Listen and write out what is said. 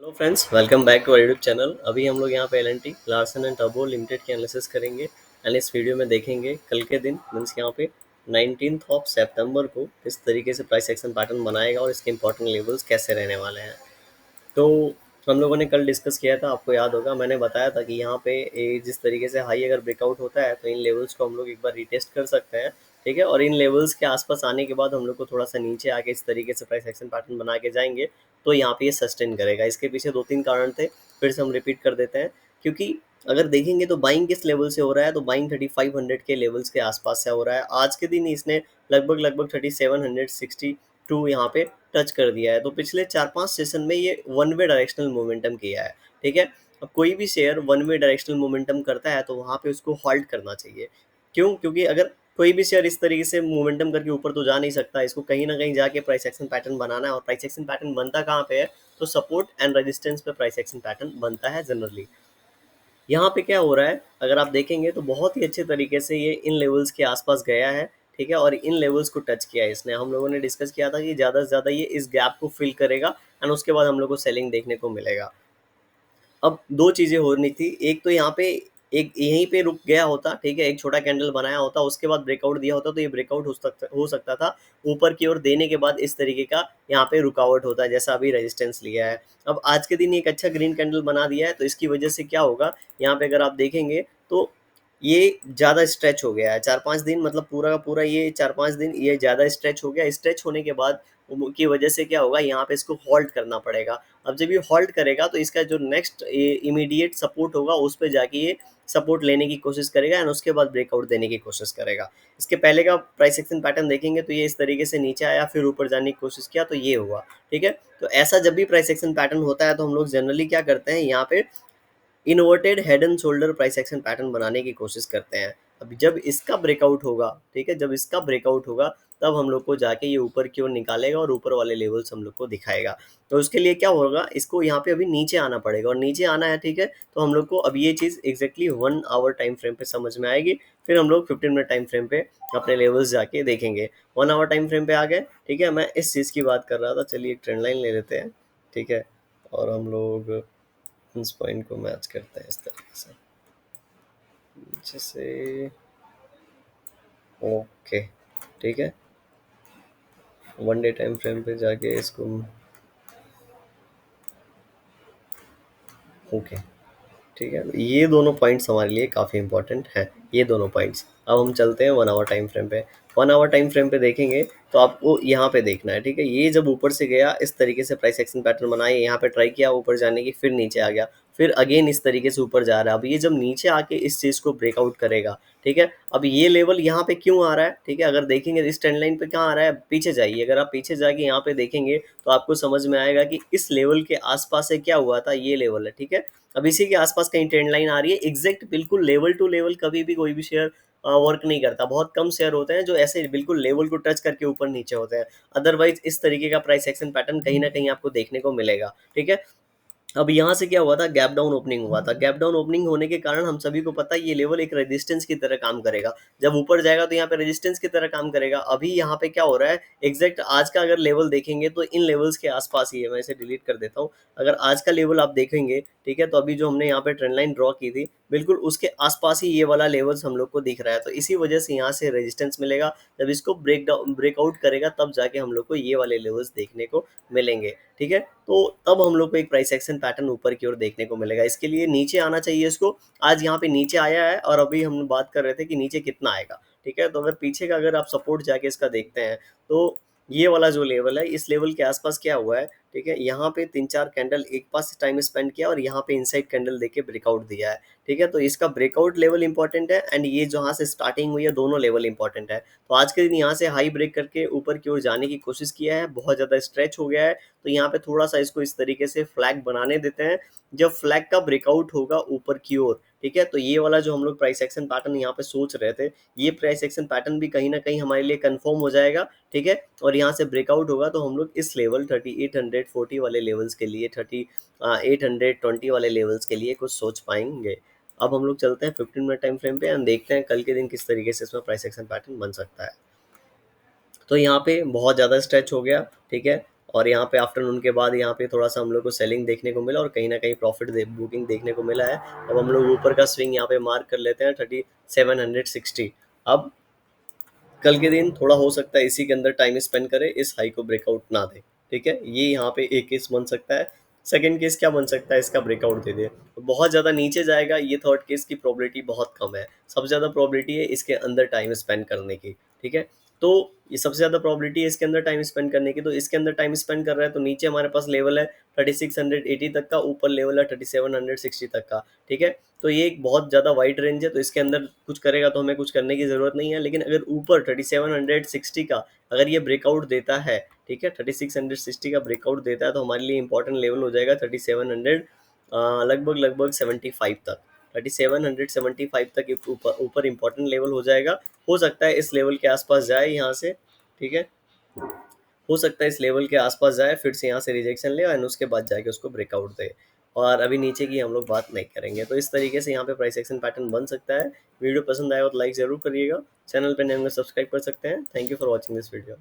Hello friends, welcome back to our YouTube channel. अभी हम लोग यहाँ पे एल&टी लार्सन एंड टर्बो लिमिटेड की एनालिसिस करेंगे एंड इस वीडियो में देखेंगे कल के दिन मीन्स यहाँ पे 19th ऑफ सितंबर को किस तरीके से प्राइस एक्शन पैटर्न बनाएगा और इसके इंपॉर्टेंट लेवल्स कैसे रहने वाले हैं। तो हम लोगों ने कल डिस्कस किया था, आपको याद होगा मैंने बताया था कि यहाँ पे जिस तरीके से हाई अगर ब्रेकआउट होता है तो इन लेवल्स को हम लोग एक बार रीटेस्ट कर सकते हैं। ठीक है, और इन लेवल्स के आसपास आने के बाद हम लोग को थोड़ा सा नीचे आके इस तरीके से प्राइस एक्शन पैटर्न बना के जाएंगे तो यहाँ पे ये सस्टेन करेगा। इसके पीछे दो तीन कारण थे, फिर से हम रिपीट कर देते हैं। क्योंकि अगर देखेंगे तो बाइंग किस लेवल से हो रहा है, तो बाइंग 3500 के लेवल्स के आसपास से हो रहा है। आज के दिन इसने लगभग लगभग 3762 यहाँ पे टच कर दिया है। तो पिछले 4-5 सेशन में ये वन वे डायरेक्शनल मोमेंटम किया है। ठीक है, अब कोई भी share one way directional momentum करता है तो वहाँ पे उसको हॉल्ट करना चाहिए। क्यों? क्योंकि अगर कोई भी शेयर इस तरीके से मोमेंटम करके ऊपर तो जा नहीं सकता, इसको कहीं ना कहीं जाके प्राइस एक्शन पैटर्न बनाना है। और प्राइस एक्शन पैटर्न बनता कहाँ पे है? तो सपोर्ट एंड रेजिस्टेंस पे प्राइस एक्शन पैटर्न बनता है जनरली। यहाँ पे क्या हो रहा है, अगर आप देखेंगे तो बहुत ही अच्छे तरीके से ये इन लेवल्स के आसपास गया है। ठीक है, और इन लेवल्स को टच किया है इसने। हम लोगों ने डिस्कस किया था कि ज़्यादा से ज़्यादा ये इस गैप को फिल करेगा एंड उसके बाद हम लोग को सेलिंग देखने को मिलेगा। अब दो चीज़ें होनी थी, एक तो यहाँ पे एक यहीं पे रुक गया होता। ठीक है, एक छोटा कैंडल बनाया होता, उसके बाद ब्रेकआउट दिया होता तो ये ब्रेकआउट हो सकता था ऊपर की ओर देने के बाद इस तरीके का यहाँ पे रुकावट होता है जैसा अभी रेजिस्टेंस लिया है। अब आज के दिन एक अच्छा ग्रीन कैंडल बना दिया है तो इसकी वजह से क्या होगा, यहाँ पे अगर आप देखेंगे तो ये ज़्यादा स्ट्रेच हो गया है। 4-5 दिन मतलब पूरा का पूरा ये 4-5 दिन ये ज़्यादा स्ट्रेच हो गया। स्ट्रेच होने के बाद की वजह से क्या होगा, यहाँ पे इसको हॉल्ट करना पड़ेगा। अब जब ये हॉल्ट करेगा तो इसका जो नेक्स्ट इमीडिएट सपोर्ट होगा उस पे जाके ये सपोर्ट लेने की कोशिश करेगा एंड उसके बाद ब्रेकआउट देने की कोशिश करेगा। इसके पहले का प्राइस एक्शन पैटर्न देखेंगे तो ये इस तरीके से नीचे आया, फिर ऊपर जाने की कोशिश किया तो ये हुआ। ठीक है, तो ऐसा जब भी प्राइस एक्शन पैटर्न होता है तो हम लोग जनरली क्या करते हैं, यहाँ पे inverted head and shoulder price action pattern बनाने की कोशिश करते हैं। अब जब इसका ब्रेकआउट होगा, ठीक है, जब इसका ब्रेकआउट होगा तब हम लोग को जाके ये ऊपर की ओर निकालेगा और ऊपर वाले लेवल्स हम लोग को दिखाएगा। तो उसके लिए क्या होगा, इसको यहाँ पे अभी नीचे आना पड़ेगा और नीचे आना है। ठीक है, तो हम लोग को अब ये चीज़ एग्जैक्टली 1 आवर टाइम फ्रेम पे समझ में आएगी। फिर हम लोग 15 मिनट टाइम फ्रेम पे अपने लेवल्स जाके देखेंगे। 1 आवर टाइम फ्रेम पे आ गए। ठीक है, मैं इस चीज़ की बात कर रहा था। चलिए एक ट्रेंड लाइन ले लेते हैं। ठीक है, और हम लोग इस पॉइंट को मैच करते हैं इस तरीके से जैसे। ओके, ठीक है, वन डे टाइम फ्रेम पे जाके इसको। ओके, ठीक है, ये दोनों पॉइंट्स हमारे लिए काफ़ी इंपॉर्टेंट हैं, ये दोनों पॉइंट्स। अब हम चलते हैं 1 आवर टाइम फ्रेम पे। 1 आवर टाइम फ्रेम पे देखेंगे तो आपको यहाँ पे देखना है। ठीक है, ये जब ऊपर से गया इस तरीके से प्राइस एक्शन पैटर्न बनाए, यहाँ पे ट्राई किया ऊपर जाने की, फिर नीचे आ गया, फिर अगेन इस तरीके से ऊपर जा रहा है। अब ये जब नीचे आके इस चीज़ को ब्रेकआउट करेगा। ठीक है, अब ये लेवल यहाँ पे क्यों आ रहा है? ठीक है, अगर देखेंगे इस ट्रेंड लाइन पे कहाँ आ रहा है, पीछे जाइए। अगर आप पीछे जाके यहाँ पे देखेंगे तो आपको समझ में आएगा कि इस लेवल के आसपास से क्या हुआ था, ये लेवल है। ठीक है, अब इसी के आसपास कहीं ट्रेंड लाइन आ रही है एग्जैक्ट बिल्कुल लेवल टू लेवल। कभी भी कोई भी शेयर वर्क नहीं करता। बहुत कम शेयर होते हैं जो ऐसे बिल्कुल लेवल को टच करके ऊपर नीचे होते हैं। अदरवाइज इस तरीके का प्राइस एक्शन पैटर्न कहीं ना कहीं आपको देखने को मिलेगा। ठीक है, अब यहाँ से क्या हुआ था, गैप डाउन ओपनिंग हुआ था। गैप डाउन ओपनिंग होने के कारण हम सभी को पता है ये लेवल एक रेजिस्टेंस की तरह काम करेगा। जब ऊपर जाएगा तो यहाँ पे रेजिस्टेंस की तरह काम करेगा। अभी यहाँ पे क्या हो रहा है, एग्जैक्ट आज का अगर लेवल देखेंगे तो इन लेवल्स के आसपास ही है। मैं इसे डिलीट कर देता हूँ। अगर आज का लेवल आप देखेंगे, ठीक है, तो अभी जो हमने यहाँ पे ट्रेंड लाइन ड्रॉ की थी बिल्कुल उसके आसपास ही ये वाला लेवल्स हम लोग को दिख रहा है। तो इसी वजह से यहाँ से रेजिस्टेंस मिलेगा। जब इसको ब्रेकआउट करेगा तब जाके हम लोग को ये वाले लेवल्स देखने को मिलेंगे। ठीक है, तो तब हम लोग को एक प्राइस एक्शन पैटर्न ऊपर की ओर देखने को मिलेगा। इसके लिए नीचे आना चाहिए इसको। आज यहाँ पे नीचे आया है और अभी हम बात कर रहे थे कि नीचे कितना आएगा। ठीक है, तो अगर पीछे का अगर आप सपोर्ट जाके इसका देखते हैं तो ये वाला जो लेवल है, इस लेवल के आसपास क्या हुआ है। ठीक है, यहाँ पे 3-4 कैंडल एक पास टाइम स्पेंड किया और यहाँ पे इनसाइड कैंडल देके ब्रेकआउट दिया है। ठीक है, तो इसका ब्रेकआउट लेवल इंपॉर्टेंट है एंड ये जहाँ से स्टार्टिंग हुई है दोनों लेवल इंपॉर्टेंट है। तो आज के दिन यहाँ से हाई ब्रेक करके ऊपर की ओर जाने की कोशिश किया है, बहुत ज़्यादा स्ट्रेच हो गया है। तो यहाँ पे थोड़ा सा इसको इस तरीके से फ्लैग बनाने देते हैं। जब फ्लैग का ब्रेकआउट होगा ऊपर की ओर, ठीक है, तो ये वाला जो हम लोग प्राइस एक्शन पैटर्न यहाँ पे सोच रहे थे, ये प्राइस एक्शन पैटर्न भी कहीं ना कहीं हमारे लिए कंफर्म हो जाएगा। ठीक है, और यहाँ से ब्रेकआउट होगा तो हम लोग इस लेवल 3840 वाले लेवल्स के लिए, 3820 वाले लेवल्स के लिए कुछ सोच पाएंगे। अब हम लोग चलते हैं 15 मिनट टाइम फ्रेम पे एंड देखते हैं कल के दिन किस तरीके से इसमें प्राइस एक्शन पैटर्न बन सकता है। तो यहाँ पे बहुत ज़्यादा स्ट्रेच हो गया। ठीक है, और यहाँ पे आफ्टरनून के बाद यहाँ पे थोड़ा सा हम लोग को सेलिंग देखने को मिला और कहीं ना कहीं प्रॉफिट बुकिंग देखने को मिला है। अब हम लोग ऊपर का स्विंग यहाँ पे मार्क कर लेते हैं 3760। अब कल के दिन थोड़ा हो सकता है इसी के अंदर टाइम स्पेंड करे, इस हाई को ब्रेकआउट ना दे। ठीक है, ये यहाँ पे एक केस बन सकता है। सेकंड केस क्या बन सकता है, इसका ब्रेकआउट दे दे तो बहुत ज़्यादा नीचे जाएगा, ये थर्ड केस की प्रोबेबिलिटी बहुत कम है। सबसे ज़्यादा प्रोबेबिलिटी है इसके अंदर टाइम स्पेंड करने की। ठीक है, तो ये सबसे ज़्यादा प्रोबेबिलिटी है इसके अंदर टाइम स्पेंड करने की, तो इसके अंदर टाइम स्पेंड कर रहा है तो नीचे हमारे पास लेवल है 3680 तक का, ऊपर लेवल है 3760 तक का। ठीक है, तो ये एक बहुत ज़्यादा वाइड रेंज है, तो इसके अंदर कुछ करेगा तो हमें कुछ करने की ज़रूरत नहीं है। लेकिन अगर ऊपर 3760 का अगर ये ब्रेकआउट देता है, ठीक है, 3660 का ब्रेकआउट देता है तो हमारे लिए इंपॉर्टेंट लेवल हो जाएगा 3700, लगभग लगभग 75 तक। 3775 तक ऊपर ऊपर इंपॉर्टेंट लेवल हो जाएगा। हो सकता है इस लेवल के आसपास जाए यहाँ से। ठीक है, हो सकता है इस लेवल के आसपास जाए, फिर से यहाँ से रिजेक्शन ले और उसके बाद जाके उसको ब्रेकआउट दे। और अभी नीचे की हम लोग बात नहीं करेंगे। तो इस तरीके से यहाँ पे प्राइस एक्शन पैटर्न बन सकता है। वीडियो पसंद आया हो तो लाइक ज़रूर करिएगा, चैनल पे नए होंगे सब्सक्राइब कर सकते हैं। Thank you for watching this video.